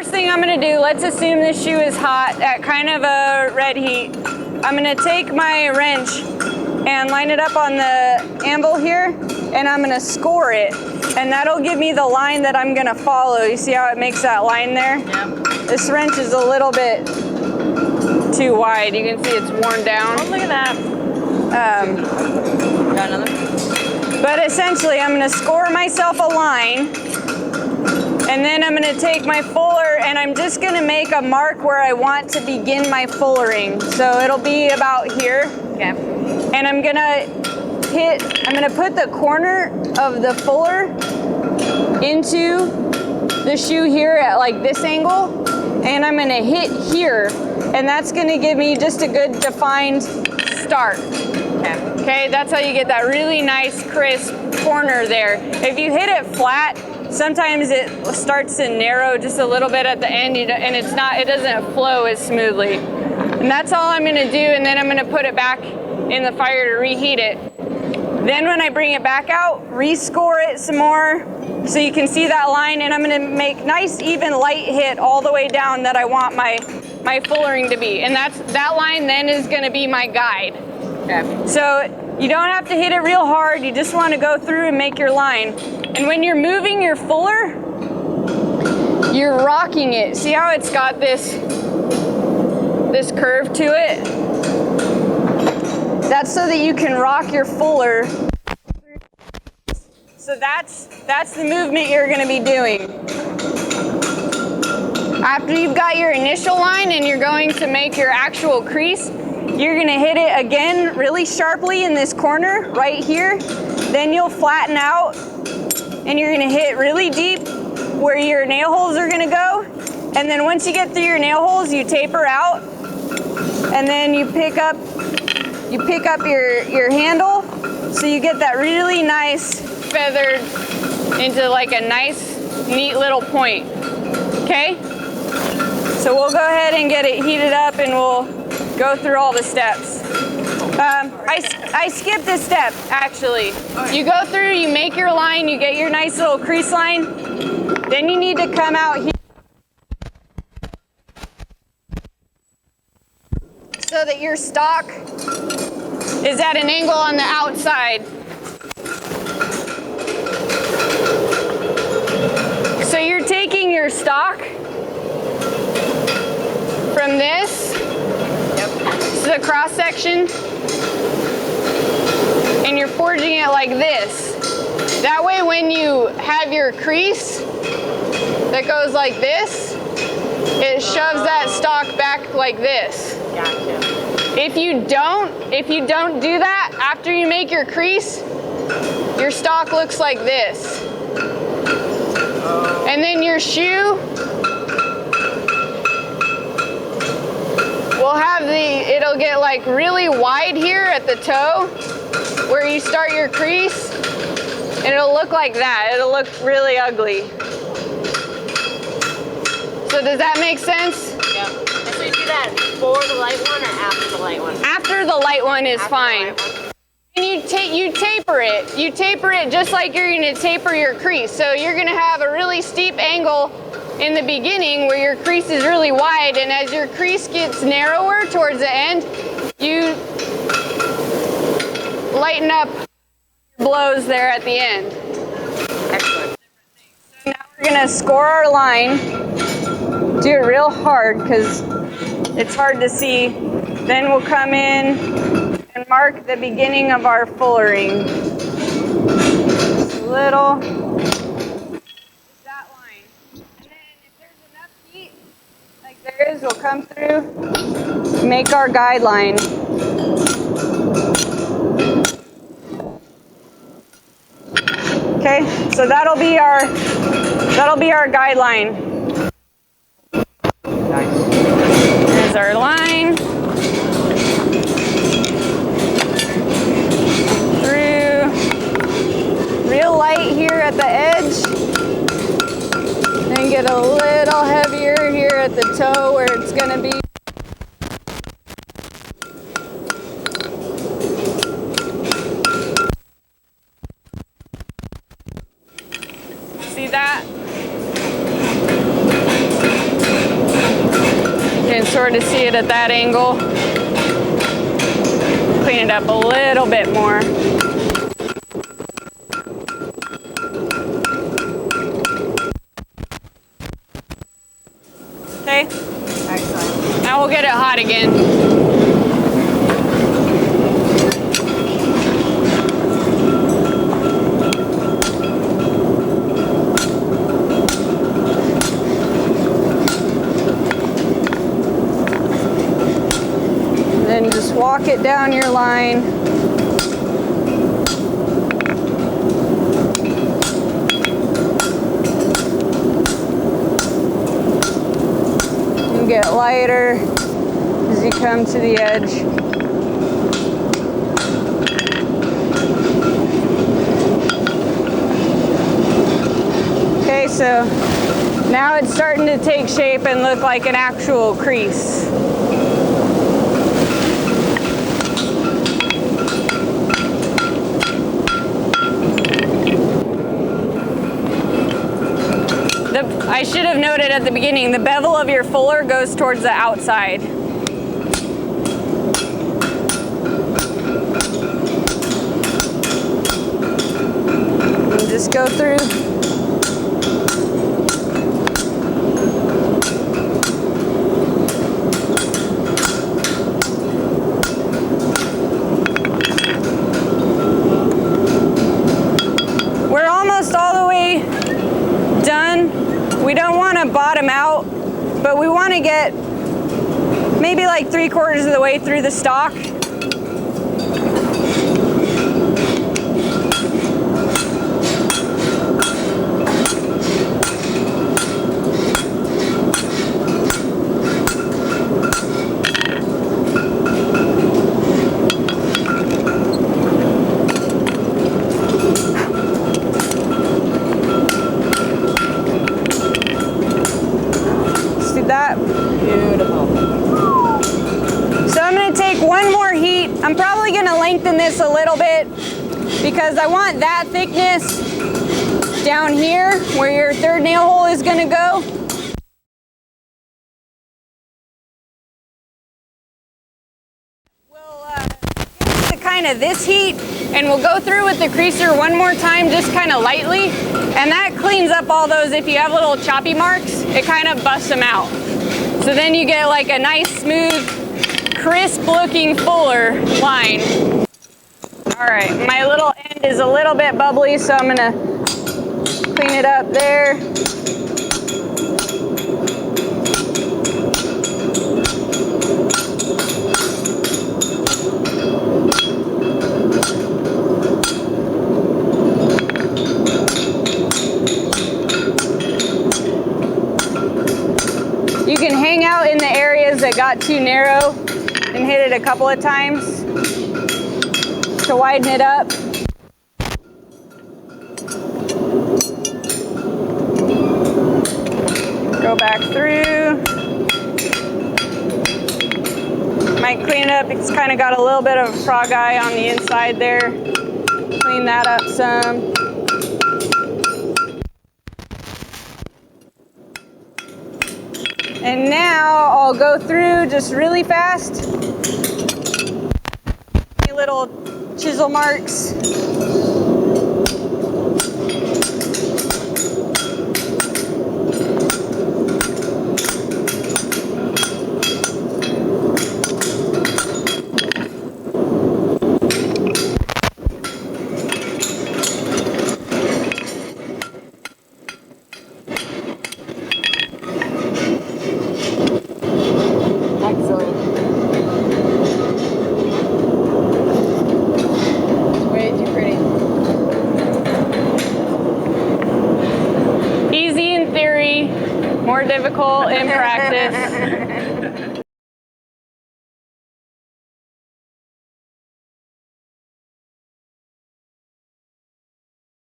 first thing I'm gonna do, let's assume this shoe is hot at kind of a red heat. I'm gonna take my wrench and line it up on the anvil here, and I'm gonna score it. And that'll give me the line that I'm gonna follow. You see how it makes that line there? Yep. This wrench is a little bit too wide. You can see it's worn down. Oh, look at that. Got another? But essentially, I'm gonna score myself a line, and then I'm gonna take my fuller and I'm just gonna make a mark where I want to begin my fullering. So it'll be about here. Okay. And I'm gonna put the corner of the fuller into the shoe here at like this angle, and I'm gonna hit here, and that's gonna give me just a good defined start. Okay, that's how you get that really nice crisp corner there. If you hit it flat, sometimes it starts to narrow just a little bit at the end, and it doesn't flow as smoothly. And that's all I'm gonna do, and then I'm gonna put it back in the fire to reheat it. Then when I bring it back out, rescore it some more so you can see that line, and I'm gonna make nice even light hit all the way down that I want my fullering to be. And that line then is gonna be my guide. Okay. So you don't have to hit it real hard, you just wanna go through and make your line. And when you're moving your fuller, you're rocking it. See how it's got this curve to it? That's so that you can rock your fuller. So that's the movement you're gonna be doing. After you've got your initial line and you're going to make your actual crease, you're gonna hit it again really sharply in this corner right here. Then you'll flatten out and you're gonna hit really deep where your nail holes are gonna go. And then once you get through your nail holes, you taper out, and then you pick up your handle, so you get that really nice feathered into like a nice neat little point. Okay, so we'll go ahead and get it heated up and we'll go through all the steps. I skipped a step actually. You go through, you make your line, you get your nice little crease line, then you need to come out here so that your stock is at an angle on the outside. So you're taking your stock from this to the cross section, and you're forging it like this. That way when you have your crease that goes like this, it shoves that stock back like this. Gotcha. If you don't do that, after you make your crease, your stock looks like this. And then your shoe will have it'll get like really wide here at the toe where you start your crease, and it'll look like that. It'll look really ugly. So does that make sense? Yep. And so you do that before the light one or after the light one? After the light one is fine. And you taper it. You taper it just like you're gonna taper your crease. So you're gonna have a really steep angle in the beginning where your crease is really wide, and as your crease gets narrower towards the end, you lighten up your blows there at the end. Excellent. So now we're gonna score our line. Do it real hard because it's hard to see. Then we'll come in and mark the beginning of our fullering. Just a little, just that line. And then if there's enough heat, like there is, we'll come through, make our guideline. Okay, so that'll be our guideline. There's our line. Real light here at the edge, and get a little heavier here at the toe where it's going to be. See that? sort of see it at that angle. Clean it up a little bit more. Okay? Excellent. Now we'll get it hot again. Then just walk it down your line. And get lighter as you come to the edge. Okay, so now it's starting to take shape and look like an actual crease. I should have noted at the beginning, the bevel of your fuller goes towards the outside. And just go through. We're almost all the way done. We don't want to bottom out, but we want to get maybe like 3/4 of the way through the stalk. That. Beautiful. So I'm going to take one more heat. I'm probably going to lengthen this a little bit because I want that thickness down here where your third nail hole is going to go. We'll get to kind of this heat and we'll go through with the creaser one more time, just kind of lightly. And that cleans up all those, if you have little choppy marks, it kind of busts them out. So then you get like a nice, smooth, crisp looking fuller line. All right, my little end is a little bit bubbly, so I'm gonna clean it up there. You can hang out in the areas that got too narrow and hit it a couple of times to widen it up. Go back through. Might clean it up. It's kind of got a little bit of a frog eye on the inside there. Clean that up some. And now I'll go through just really fast. Little chisel marks. More difficult in practice.